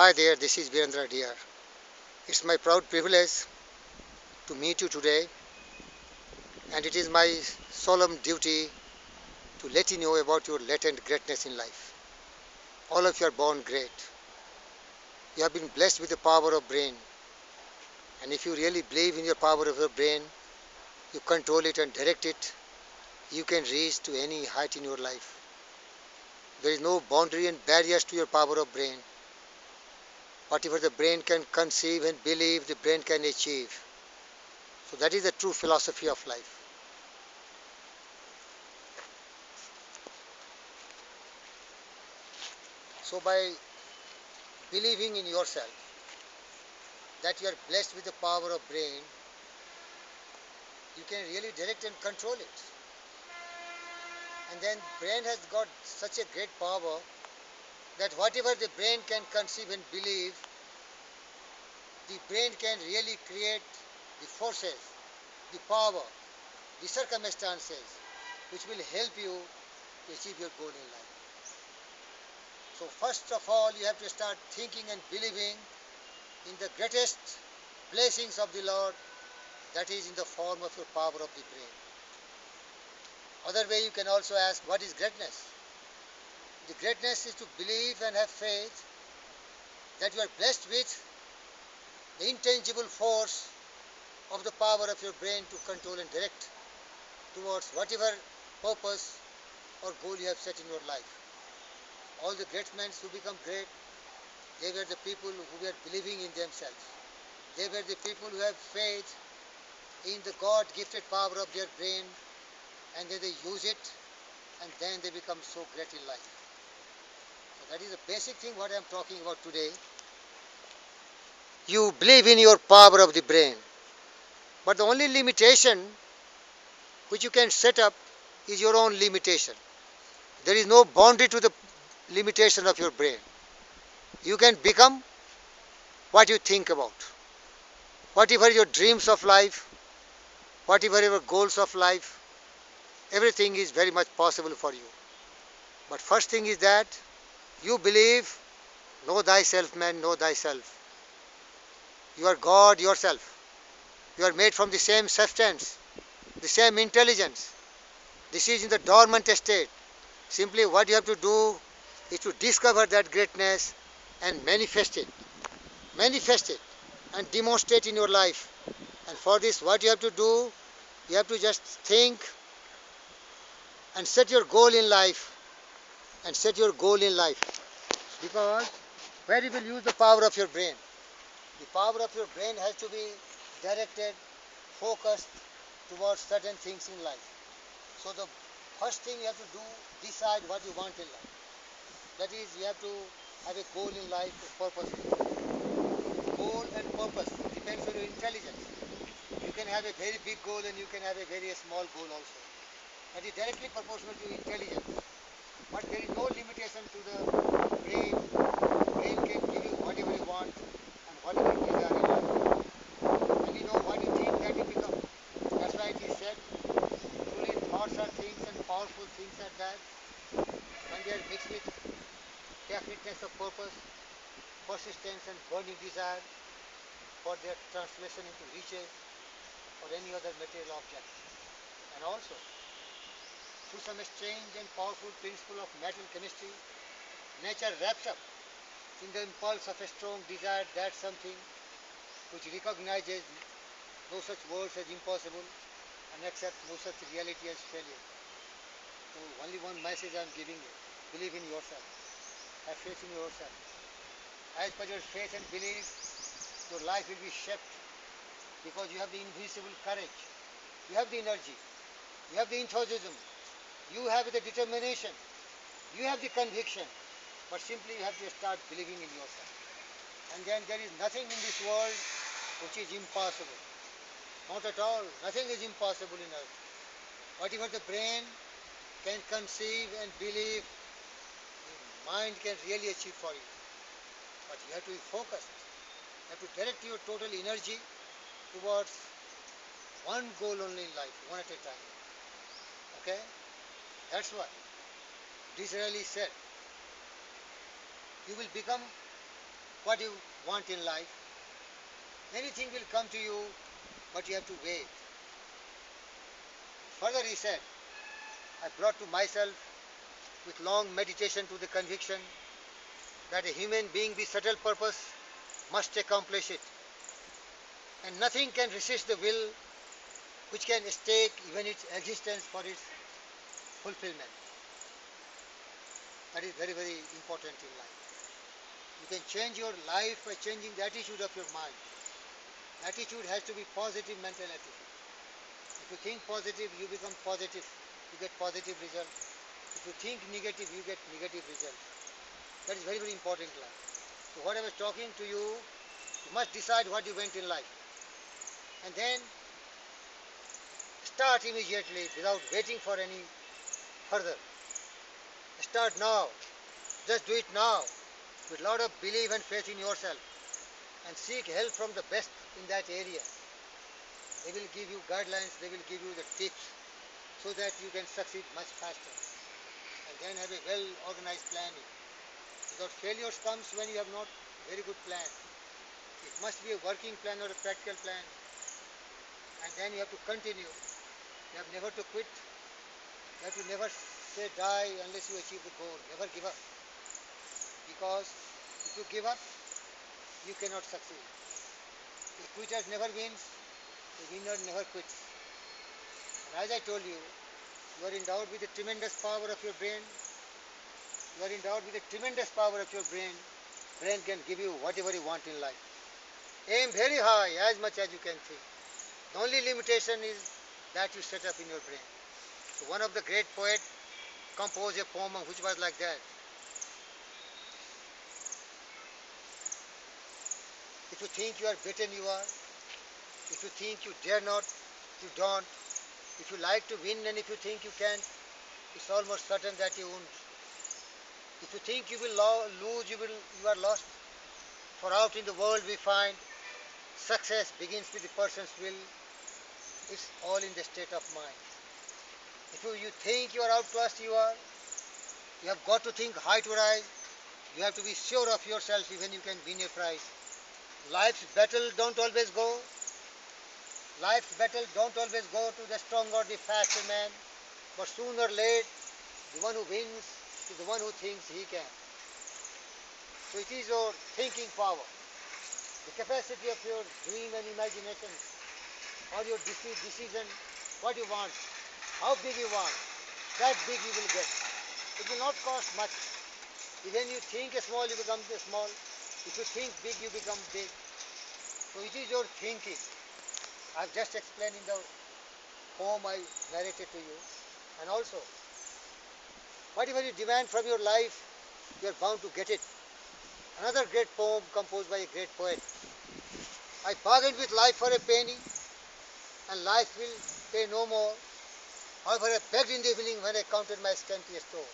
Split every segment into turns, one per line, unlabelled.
Hi there, this is Virendra here. It's my proud privilege to meet you today, and it is my solemn duty to let you know about your latent greatness in life. All of you are born great. You have been blessed with the power of brain, and if you really believe in your power of your brain, you control it and direct it, you can reach to any height in your life. There is no boundary and barriers to your power of brain. Whatever the brain can conceive and believe, the brain can achieve. So that is the true philosophy of life. So by believing in yourself that you are blessed with the power of brain, you can really direct and control it. And then brain has got such a great power that whatever the brain can conceive and believe, the brain can really create the forces, the power, the circumstances which will help you to achieve your goal in life. So first of all, you have to start thinking and believing in the greatest blessings of the Lord, that is in the form of your power of the brain. Other way you can also ask, what is greatness? The greatness is to believe and have faith that you are blessed with the intangible force of the power of your brain to control and direct towards whatever purpose or goal you have set in your life. All the great men who become great, they were the people who were believing in themselves. They were the people who have faith in the God-gifted power of their brain, and then they use it, and then they become so great in life. So that is the basic thing what I am talking about today. You believe in your power of the brain, but the only limitation which you can set up is your own limitation. There is no boundary to the limitation of your brain. You can become what you think about. Whatever your dreams of life, whatever your goals of life, everything is very much possible for you. But first thing is that you believe, know thyself, man, know thyself. You are God yourself. You are made from the same substance, the same intelligence. This is in the dormant state. Simply what you have to do is to discover that greatness and manifest it. Manifest it and demonstrate in your life. And for this, what you have to do, you have to just think and set your goal in life. And set your goal in life. Because where you will use the power of your brain. The power of your brain has to be directed, focused towards certain things in life. So the first thing you have to do, decide what you want in life. That is, you have to have a goal in life, a purpose. Goal and purpose depends on your intelligence. You can have a very big goal and you can have a very small goal also. That is directly proportional to intelligence. But there is no limitation to the brain. Brain can give you whatever you want and whatever you desire in life. And you know what you think that you become. That's why it is said, truly thoughts are things and powerful things are that when they are mixed with definiteness of purpose, persistence and burning desire for their translation into riches or any other material object. And also, through some strange and powerful principle of metal chemistry, nature wraps up in the impulse of a strong desire that something which recognizes no such words as impossible and accepts no such reality as failure. So only one message I am giving you. Believe in yourself. Have faith in yourself. As per your faith and belief, your life will be shaped because you have the invisible courage. You have the energy. You have the enthusiasm. You have the determination. You have the conviction. But simply you have to start believing in yourself. And then there is nothing in this world which is impossible. Not at all. Nothing is impossible in earth. Whatever the brain can conceive and believe, the mind can really achieve for you. But you have to be focused. You have to direct your total energy towards one goal only in life, one at a time. Okay? That's why. Disraeli said, you will become what you want in life. Anything will come to you, but you have to wait. Further he said, I brought to myself with long meditation to the conviction that a human being with subtle purpose must accomplish it, and nothing can resist the will which can stake even its existence for its fulfillment. That is very, very important in life. You can change your life by changing the attitude of your mind. Attitude has to be positive mental attitude. If you think positive, you become positive. You get positive results. If you think negative, you get negative results. That is very, very important in life. So what I was talking to you, you must decide what you want in life. And then start immediately without waiting for any further. Start now. Just do it now with a lot of belief and faith in yourself, and seek help from the best in that area. They will give you guidelines, they will give you the tips so that you can succeed much faster, and then have a well organized planning. Because failures comes when you have not very good plan. It must be a working plan or a practical plan, and then you have to continue. You have never to quit. You have to never say die unless you achieve the goal. Never give up. Because if you give up, you cannot succeed. A quitter never wins, a winner never quits. And as I told you, you are endowed with the tremendous power of your brain. You are endowed with the tremendous power of your brain. Brain can give you whatever you want in life. Aim very high, as much as you can think. The only limitation is that you set up in your brain. So one of the great poets composed a poem which was like that. If you think you are better than you are, if you think you dare not, you don't. If you like to win and if you think you can't, it's almost certain that you won't. If you think you will lose, you are lost. For out in the world we find success begins with the person's will. It's all in the state of mind. If you think you are outclassed, you have got to think high to rise. You have to be sure of yourself even you can win a prize. Life's battle don't always go to the strong or the faster man, but sooner or late, the one who wins is the one who thinks he can. So it is your thinking power, the capacity of your dream and imagination, or your decision, what you want, how big you want, that big you will get. It will not cost much. When you think small, you become small. If you think big, you become big. So it is your thinking. I've just explained in the poem I narrated to you. And also, whatever you demand from your life, you are bound to get it. Another great poem composed by a great poet. I bargained with life for a penny, and life will pay no more. However, I begged in the evening when I counted my scanty store.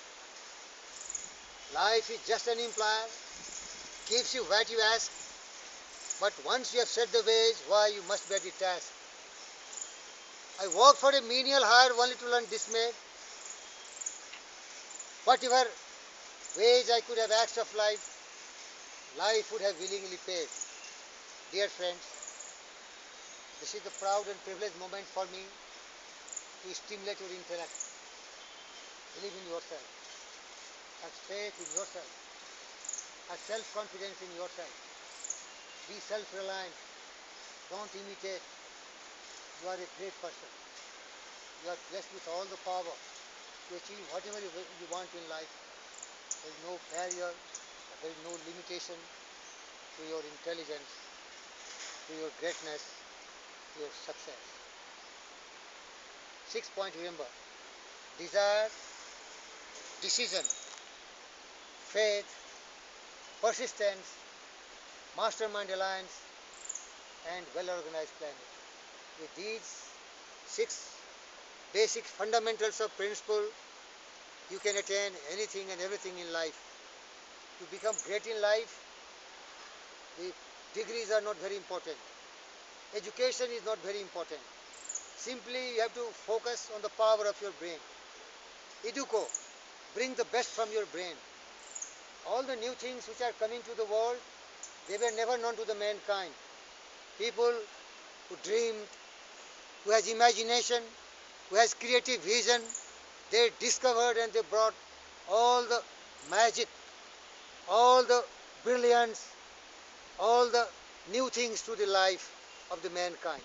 Life is just an employer, gives you what you ask, but once you have set the wage, why you must bear the task. I worked for a menial hire only to learn dismay. Whatever wage I could have asked of life, life would have willingly paid. Dear friends, this is the proud and privileged moment for me to stimulate your intellect. Believe in yourself. Have faith in yourself. Have self-confidence in yourself. Be self-reliant. Don't imitate. You are a great person. You are blessed with all the power to achieve whatever you want in life. There is no barrier, there is no limitation to your intelligence, to your greatness, to your success. 6 point, remember: desire, decision, faith, persistence, mastermind alliance, and well-organized planning. With these 6 basic fundamentals of principle, you can attain anything and everything in life. To become great in life, the degrees are not very important. Education is not very important. Simply you have to focus on the power of your brain. Educo, bring the best from your brain. All the new things which are coming to the world, They were never known to the mankind. People who dreamed, who has imagination, who has creative vision, they discovered and they brought all the magic, all the brilliance, all the new things to the life of the mankind.